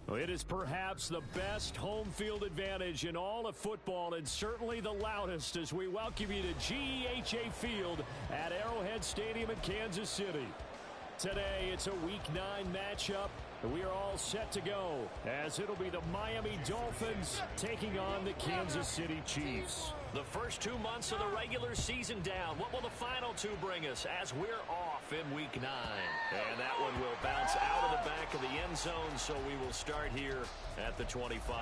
Well, it is perhaps the best home field advantage in all of football and certainly the loudest as we welcome you to GEHA Field at Arrowhead Stadium in Kansas City. Today, it's a Week 9 matchup. We are all set to go as it'll be the Miami Dolphins taking on the Kansas City Chiefs. The first 2 months of the regular season down. What will the final 2 bring us as we're off in Week 9? And that one will bounce out of the back of the end zone, so we will start here at the 25.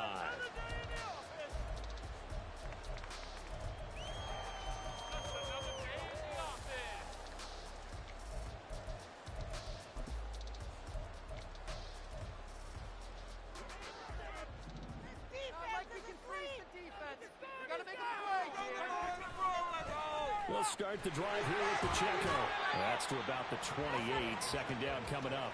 We'll start the drive here with Pacheco. That's to about the 28. Second down coming up.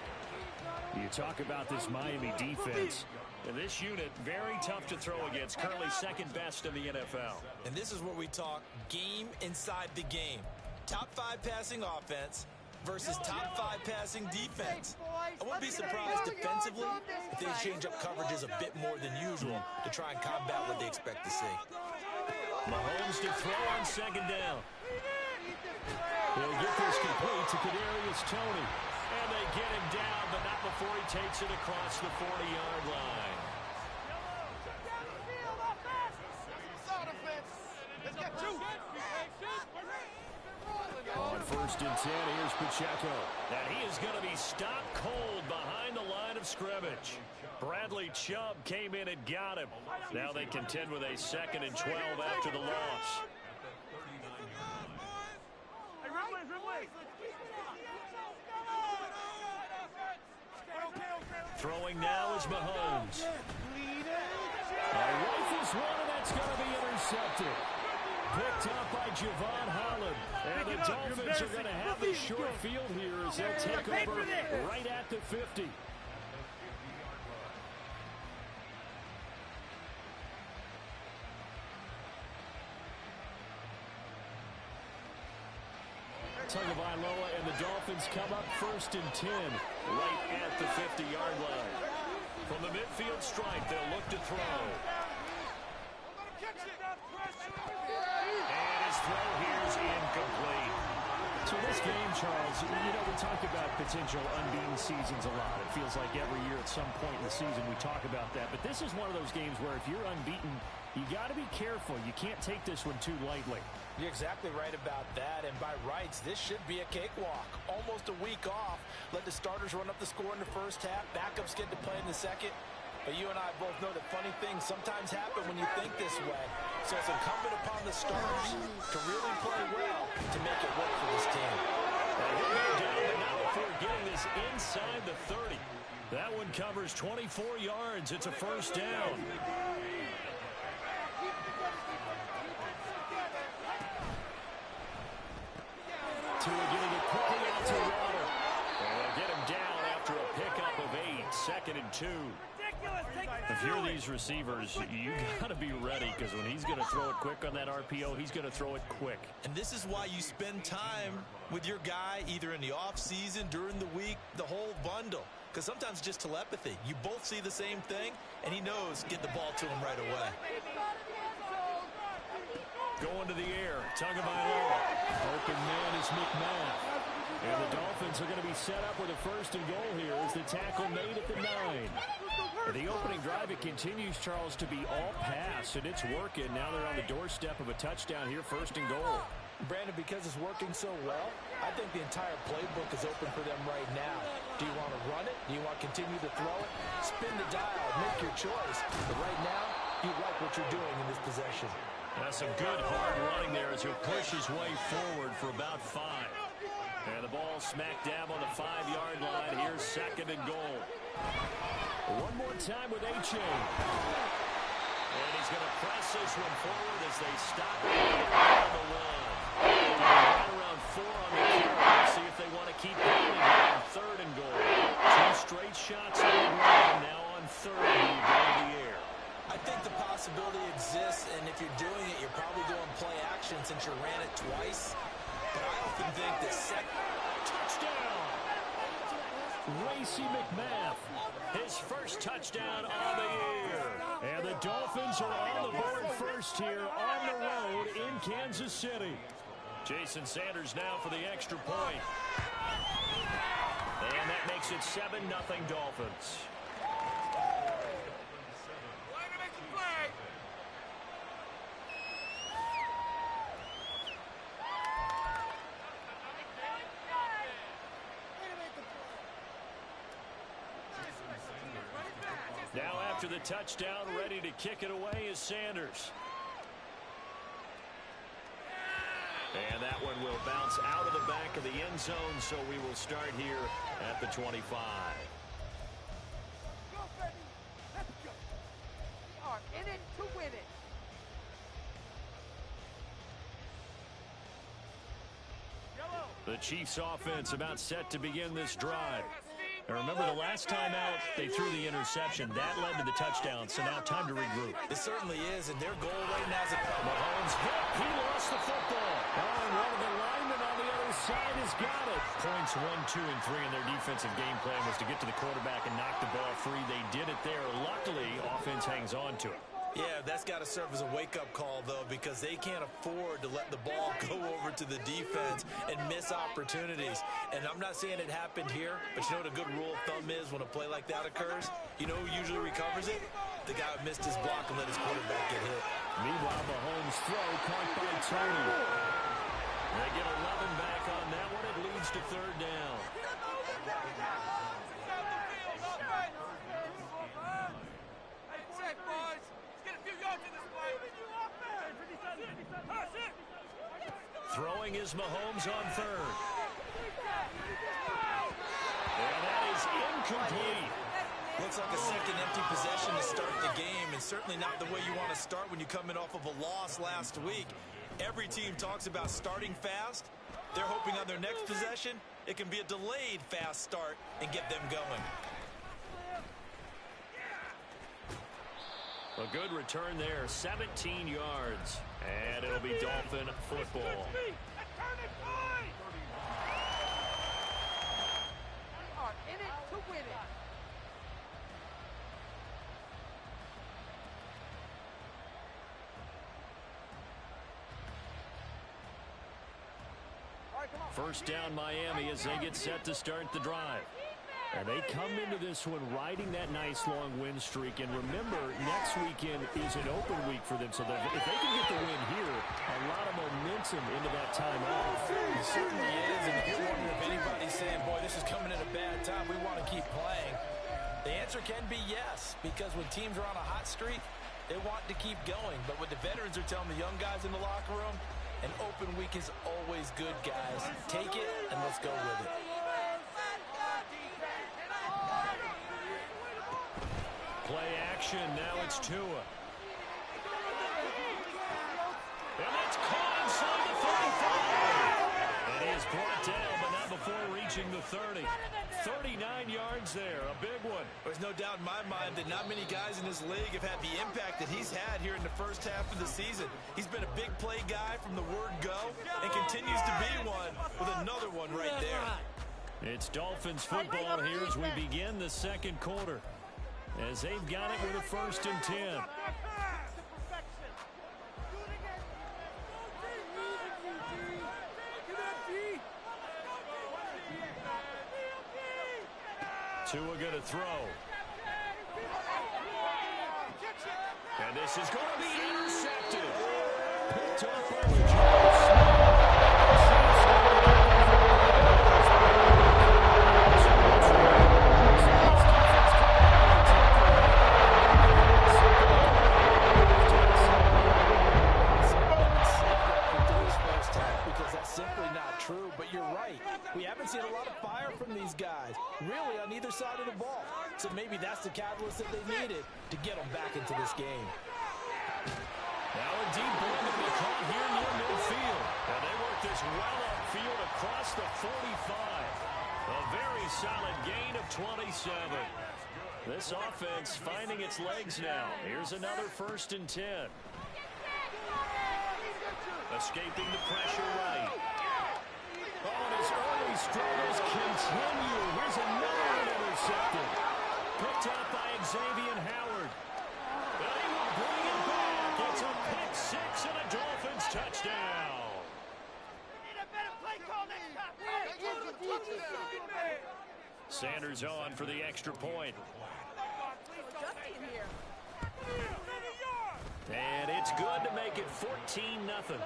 You talk about this Miami defense. And this unit, very tough to throw against. Currently second best in the NFL. And this is where we talk game inside the game. Top 5 passing offense versus top 5 passing defense. I wouldn't be surprised defensively if they change up coverages a bit more than usual to try and combat what they expect to see. Mahomes to throw on second down. He'll get this complete to Kadarius Toney. And they get him down, but not before he takes it across the 40-yard line. On first and 10, here's Pacheco. And he is going to be stopped cold behind the line of scrimmage. Bradley Chubb came in and got him. Now they contend with a 2nd and 12 after the loss. Throwing now is Mahomes. Rifles one, and that's going to be intercepted. Picked up by Javon Holland. And the Dolphins are going to have the short field here as they'll take over right at the 50. Tagovailoa and the Dolphins come up first and 10 right at the 50-yard line. From the midfield stripe, they'll look to throw. And his throw here is incomplete. So this game, Charles, you know, we talk about potential unbeaten seasons a lot. It feels like every year at some point in the season we talk about that. But this is one of those games where if you're unbeaten, you got to be careful. You can't take this one too lightly. You're exactly right about that, and by rights, this should be a cakewalk. Almost a week off. Let the starters run up the score in the first half. Backups get to play in the second. But you and I both know that funny things sometimes happen when you think this way. So it's incumbent upon the starters to really play well to make it work for this team. He'll go down, but now before getting this inside the 30. That one covers 24 yards. It's a first down. Tua getting it quickly out to Water. And they'll get him down after a pickup of 8. 2nd and 2. If you're these receivers, you got to be ready because when he's going to throw it quick on that RPO, he's going to throw it quick. And this is why you spend time with your guy either in the offseason, during the week, the whole bundle. Because sometimes just telepathy. You both see the same thing, and he knows get the ball to him right away. Going to the air, Tagovailoa. Open man is McMath. And the Dolphins are going to be set up with a 1st and goal here as the tackle made at the 9. The opening drive, it continues, Charles, to be all pass, and it's working. Now they're on the doorstep of a touchdown here, 1st and goal. Brandon, because it's working so well, I think the entire playbook is open for them right now. Do you want to run it? Do you want to continue to throw it? Spin the dial, make your choice. But right now, you like what you're doing in this possession. That's some good hard running there as he'll push his way forward for about 5. And the ball smack dab on the 5-yard line. Here's 2nd and goal. One more time with H.A. And he's going to press this one forward as they stop it on the 1. Right around 4 on the carry. See if they want to keep going on 3rd and goal. 2 straight shots on the ground. Now on 3rd, you go to the air. I think the possibility exists, and if you're doing it, you're probably doing play action since you ran it twice. But I often think that touchdown. Racy McMath, his first touchdown on the year. And the Dolphins are on the board first here on the road in Kansas City. Jason Sanders now for the extra point. And that makes it 7-0 Dolphins. Now after the touchdown, ready to kick it away is Sanders. And that one will bounce out of the back of the end zone, so we will start here at the 25. Go, baby. Let's go. We are in it to win it. The Chiefs offense about set to begin this drive. And remember, the last time out, they threw the interception. That led to the touchdown, so now time to regroup. It certainly is, and their goal right now is Mahomes hit. He lost the football. Oh, and one of the linemen on the other side has got it. Points 1, 2, and 3 in their defensive game plan was to get to the quarterback and knock the ball free. They did it there. Luckily, offense hangs on to it. Yeah, that's got to serve as a wake-up call, though, because they can't afford to let the ball go over to the defense and miss opportunities. And I'm not saying it happened here, but you know what a good rule of thumb is when a play like that occurs? You know who usually recovers it? The guy who missed his block and let his quarterback get hit. Meanwhile, Mahomes' throw caught by Tony. They get 11 back on that one. It leads to third down. Throwing is Mahomes on third. And that is incomplete. Looks like a second empty possession to start the game, and certainly not the way you want to start when you come in off of a loss last week. Every team talks about starting fast. They're hoping on their next possession, it can be a delayed fast start and get them going. A good return there, 17 yards. And it'll be Dolphin football. We are in it to win it. First down Miami as they get set to start the drive. And they come into this one riding that nice long win streak. And remember, next weekend is an open week for them. So if they can get the win here, a lot of momentum into that time off. It certainly is. And if you're wondering if anybody's saying, boy, this is coming at a bad time, we want to keep playing, the answer can be yes. Because when teams are on a hot streak, they want to keep going. But what the veterans are telling the young guys in the locker room, an open week is always good, guys. Take it and let's go with it. Play action, now it's Tua. And it's caught inside the 35. And he is brought down, but not before reaching the 30. 39 yards there, a big one. There's no doubt in my mind that not many guys in this league have had the impact that he's had here in the first half of the season. He's been a big play guy from the word go and continues to be one with another one right there. It's Dolphins football here as we begin the second quarter. As they've got it with a 1st and 10. Tua going to throw. And this is going to be intercepted. Picked up by the Giants. Seen a lot of fire from these guys, really on either side of the ball. So maybe that's the catalyst that they needed to get them back into this game. Now a deep ball to be caught here near midfield. And they work this well upfield across the 45. A very solid gain of 27. This offense finding its legs now. Here's another 1st and 10. Escaping the pressure right. Oh, and his early struggles continue. Here's another intercepted. Picked up by Xavier Howard. And he will bring it back. It's a pick six and a Dolphins touchdown. Sanders on for the extra point. And it's good to make it 14-0.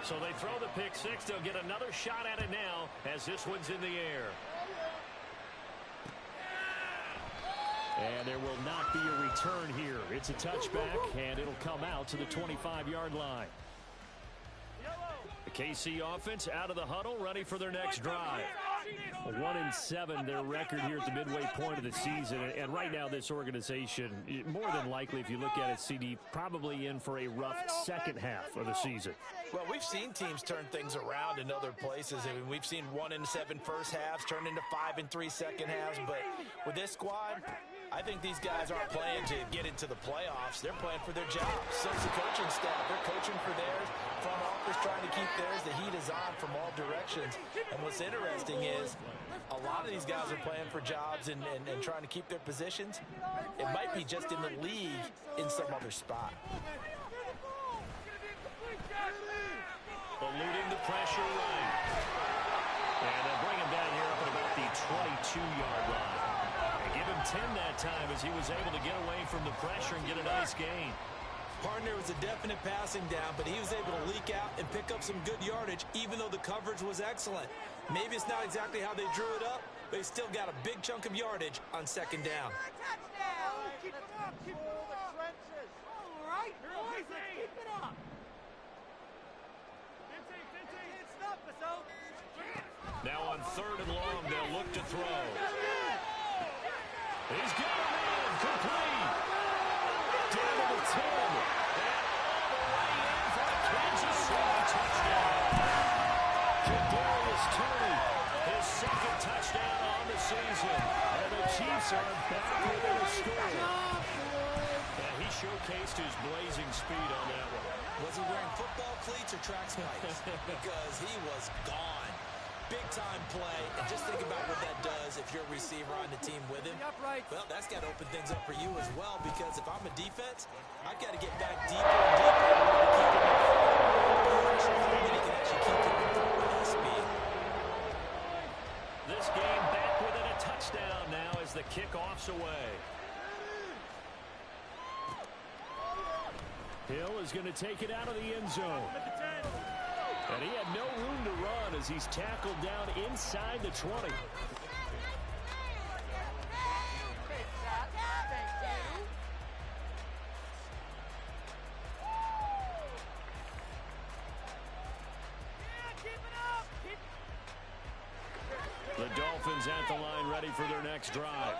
So they throw the pick six. They'll get another shot at it now as this one's in the air. And there will not be a return here. It's a touchback, and it'll come out to the 25-yard line. The KC offense out of the huddle, ready for their next drive. 1-7, their record here at the midway point of the season. And right now, this organization, more than likely, if you look at it, CD, probably in for a rough second half of the season. Well, we've seen teams turn things around in other places. I mean, we've seen 1-7 first halves turn into 5-3 second halves. But with this squad, I think these guys aren't playing to get into the playoffs. They're playing for their jobs. So is the coaching staff. They're coaching for theirs. Front office trying to keep theirs. The heat is on from all directions. And what's interesting is a lot of these guys are playing for jobs and trying to keep their positions. It might be just in the league in some other spot. Eluding the pressure right. And they'll bring him down here up at about the 22-yard line. And give him 10 that time as he was able to get away from the pressure and get a nice gain. Partner was a definite passing down, but he was able to leak out and pick up some good yardage, even though the coverage was excellent. Maybe it's not exactly how they drew it up, but he still got a big chunk of yardage on second down. Keep it up. Keep it all the trenches. All right, boys, let's keep it up. Now on 3rd and long, they'll look to throw. He's got him in, complete. Down to the 10. And all the way in for a Kansas City touchdown. Kadarius Toney, his second touchdown on the season. And the Chiefs are back within a score. And he showcased his blazing speed on that one. Was he wearing football cleats or track spikes? Because he was gone. Big-time play, and just think about what that does if you're a receiver on the team with him. Well, that's got to open things up for you as well, because if I'm a defense, I've got to get back deeper and deeper in order to keep him in front. And he can actually keep him in front with that speed. This game back within a touchdown now as the kickoff's away. Hill is going to take it out of the end zone. And he had no room to run as he's tackled down inside the 20. The Dolphins at the line ready for their next drive.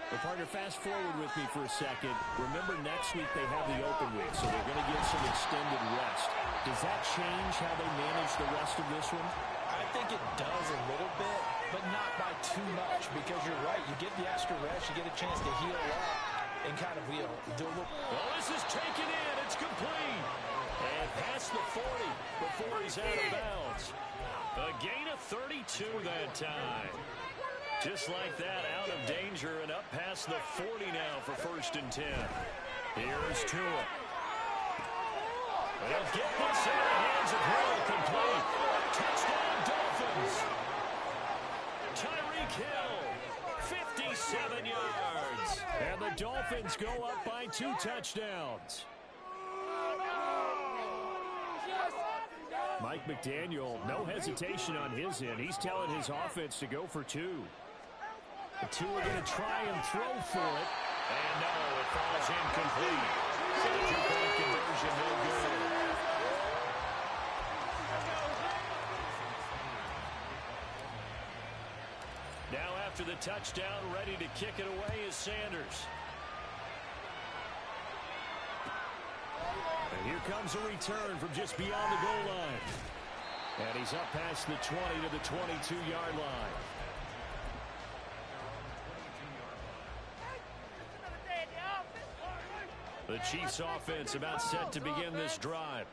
Well, partner, fast forward with me for a second. Remember, next week they have the open week, so they're going to get some extended rest. Does that change how they manage the rest of this one? I think it does a little bit, but not by too much, because you're right. You get the extra rest, you get a chance to heal up and kind of do a little. Well, this is taken in. It's complete. And past the 40 before he's out of bounds. A gain of 32 that time. Just like that, out of danger and up past the 40 now for 1st and 10. Here's Tua. They'll get this in the hands of Hill, complete. Touchdown Dolphins. Tyreek Hill, 57 yards. And the Dolphins go up by 2 touchdowns. Mike McDaniel, no hesitation on his end. He's telling his offense to go for 2. The 2 are going to try and throw for it. And no, it falls incomplete. So the 2-point conversion, no good. Now after the touchdown, ready to kick it away is Sanders. And here comes a return from just beyond the goal line. And he's up past the 20 to the 22-yard line. The Chiefs offense about set to begin this drive.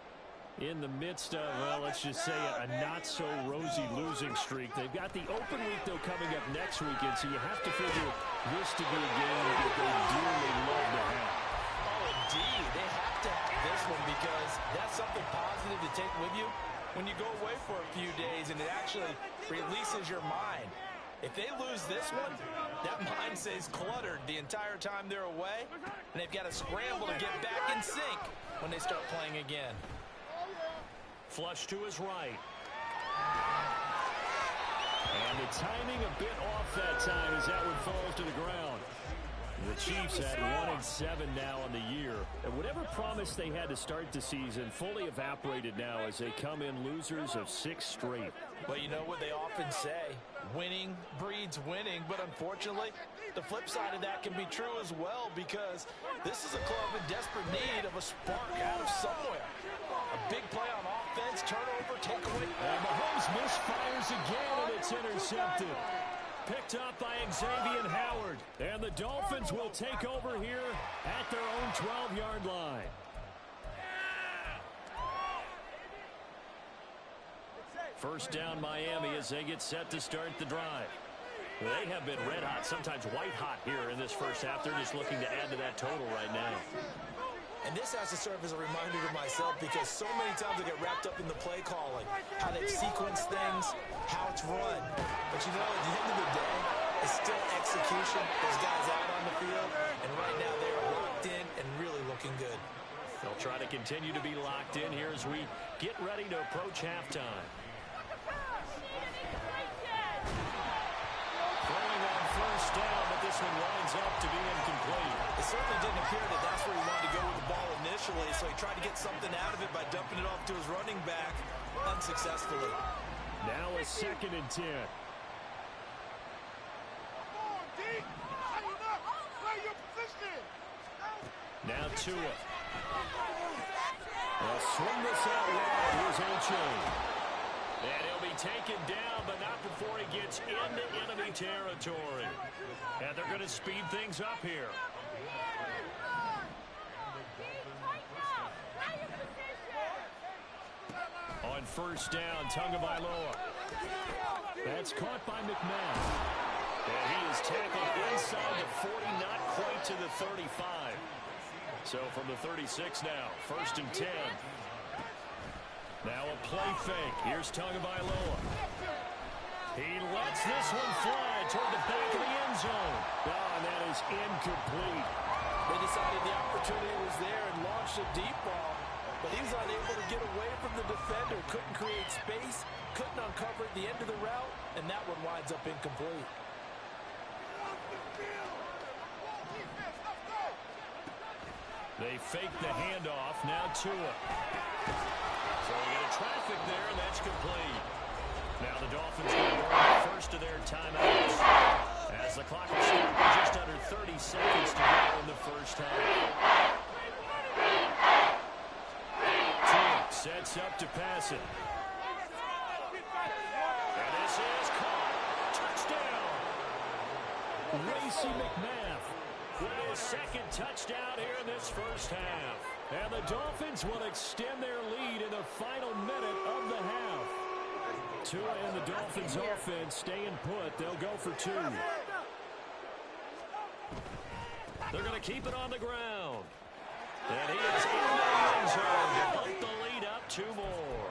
in the midst of, well, let's just say a not-so-rosy losing streak. They've got the open week, though, coming up next weekend, so you have to figure this to be a game that they dearly love to have. Oh, indeed. They have to have this one because that's something positive to take with you when you go away for a few days, and it actually releases your mind. If they lose this one, that mind stays cluttered the entire time they're away, and they've got to scramble to get back in sync when they start playing again. Flush to his right. And the timing a bit off that time as that one falls to the ground. The Chiefs had 1-7 now on the year. And whatever promise they had to start the season fully evaporated now as they come in losers of 6 straight. Well, you know what they often say, winning breeds winning, but unfortunately, the flip side of that can be true as well because this is a club in desperate need of a spark out of somewhere. A big play on offense, turnover, takeaway. And Mahomes misfires again, and it's intercepted. Picked up by Xavier Howard. And the Dolphins will take over here at their own 12-yard line. First down Miami as they get set to start the drive. They have been red hot, sometimes white hot here in this first half. They're just looking to add to that total right now. And this has to serve as a reminder to myself because so many times I get wrapped up in the play calling, how they sequence things, how it's run. But you know, at the end of the day, it's still execution. Those guys out on the field, and right now they are locked in and really looking good. They'll try to continue to be locked in here as we get ready to approach halftime. Throwing on first down, but this one winds up to be incomplete. It certainly didn't appear that that's where he wanted to go with the ball initially, so he tried to get something out of it by dumping it off to his running back unsuccessfully. Now a 2nd and 10. Now Tua. They'll swing this out wide. Here's A-Chain. And he'll be taken down, but not before he gets into enemy territory. And they're going to speed things up here. On first down, Tagovailoa. That's caught by McMahon. And he is tackled inside the 40, not quite to the 35. So from the 36 now, 1st and 10. Now a play fake. Here's Tagovailoa. He lets this one fly toward the back of the end zone. Oh, and that is incomplete. They decided the opportunity was there and launched a deep ball, but he was unable to get away from the defender. Couldn't create space, couldn't uncover at the end of the route, and that one winds up incomplete. They fake the handoff. Now Tua. So we get a traffic there, and that's complete. Now the Dolphins going to burn the first of their timeouts as the clock will stop with just under 30 seconds to go in the first half. Tua sets up to pass it. And this is caught. Touchdown. Racey McMath with his 2nd touchdown here in this first half. And the Dolphins will extend their lead in the final minute of the half. Tua and the Dolphins offense staying put. They'll go for 2. They're going to keep it on the ground. And he is in the end zone to bump the lead up 2 more.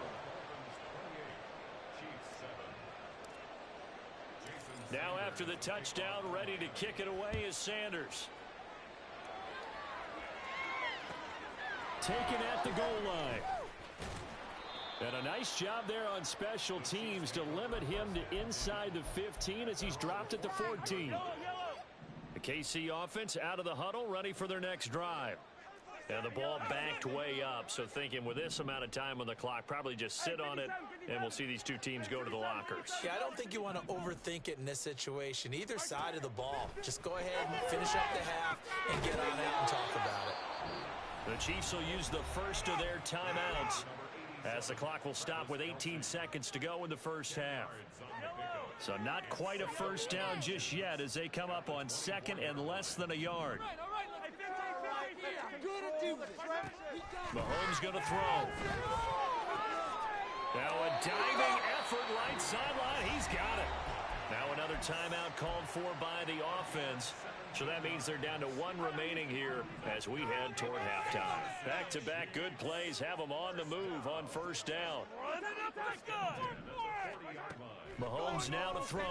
Now after the touchdown, ready to kick it away is Sanders. Taken at the goal line. And a nice job there on special teams to limit him to inside the 15 as he's dropped at the 14. The KC offense out of the huddle, ready for their next drive. And the ball backed way up, so thinking with this amount of time on the clock, probably just sit on it, and we'll see these 2 teams go to the lockers. Yeah, I don't think you want to overthink it in this situation. Either side of the ball. Just go ahead and finish up the half and get on out and talk about it. The Chiefs will use the first of their timeouts as the clock will stop with 18 seconds to go in the first half. So not quite a first down just yet as they come up on 2nd and less than a yard. Mahomes going to throw. Now a diving effort right sideline. He's got it. Now another timeout called for by the offense. So that means they're down to one remaining here as we head toward halftime. Back-to-back good plays have them on the move on first down. Mahomes now to throw.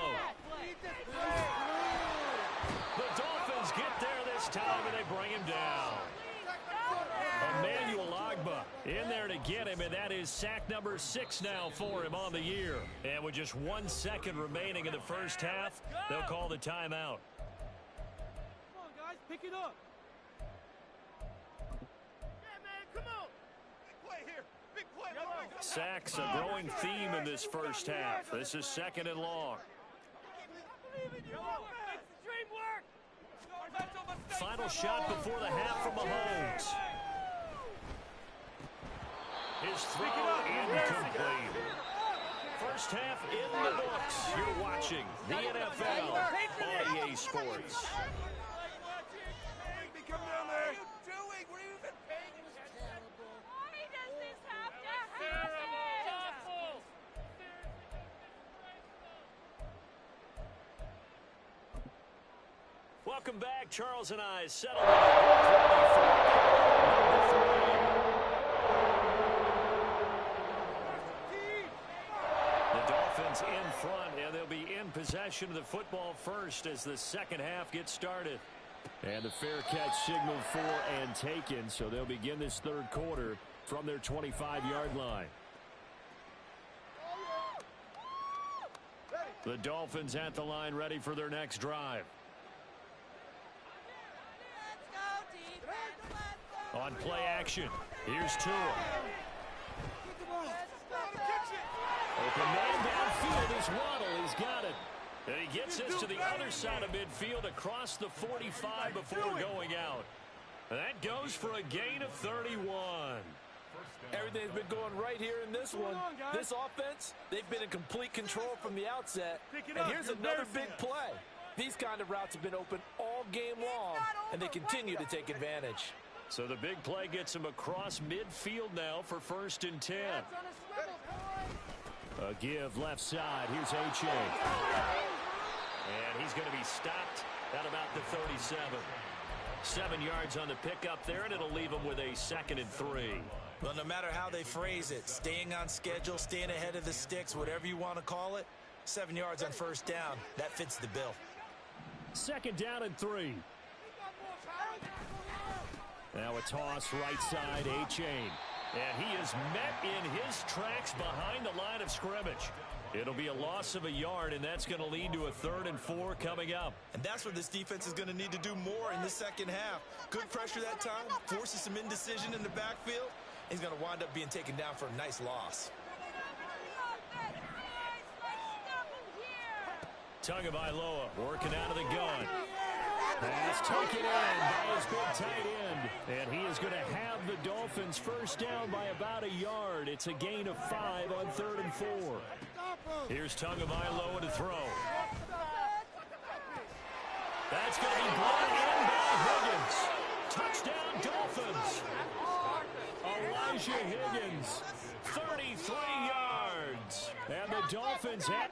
The Dolphins get there this time, and they bring him down. Emmanuel Ogbah in there to get him, and that is sack number 6 now for him on the year. And with just 1 second remaining in the first half, they'll call the timeout. Come on, guys, pick it up. Yeah, man, come on. Big play here. Big play. Sacks a growing theme in this first half. This is 2nd and long. Final shot before the half from Mahomes. His throw incomplete. First half in the books. You're watching the NFL on EA Sports. Come down there. Why does this have to happen? Welcome back. Charles and I settled the Dolphins in front, and they'll be in possession of the football first as the second half gets started. And the fair catch signaled for and taken, so they'll begin this third quarter from their 25-yard line. The Dolphins at the line ready for their next drive. On play action, here's Tua. Open man downfield is Waddle. He's got it. And he gets this to the other side of midfield across the 45 before going out. And that goes for a gain of 31. Everything's been going right here in this one. This offense, they've been in complete control from the outset. And here's another big play. These kind of routes have been open all game long, and they continue to take advantage. So the big play gets him across midfield now for 1st and 10. A give left side. Here's H.A. And he's going to be stopped at about the 37. 7 yards on the pickup there, and it'll leave him with a 2nd and 3. Well, no matter how they phrase it, staying on schedule, staying ahead of the sticks, whatever you want to call it, 7 yards on first down, that fits the bill. 2nd down and 3. Now a toss right side, A-Chain. And he is met in his tracks behind the line of scrimmage. It'll be a loss of a yard, and that's going to lead to a 3rd and 4 coming up. And that's where this defense is going to need to do more in the second half. Good pressure that time, forces some indecision in the backfield. He's going to wind up being taken down for a nice loss. Tagovailoa working out of the gun. Pass taken in by his big tight end. And he is going to have the Dolphins first down by about a yard. It's a gain of 5 on 3rd and 4. Here's Tagovailoa to throw. That's going to be brought in by Higgins. Touchdown Dolphins. Elijah Higgins, 33 yards. And the Dolphins have...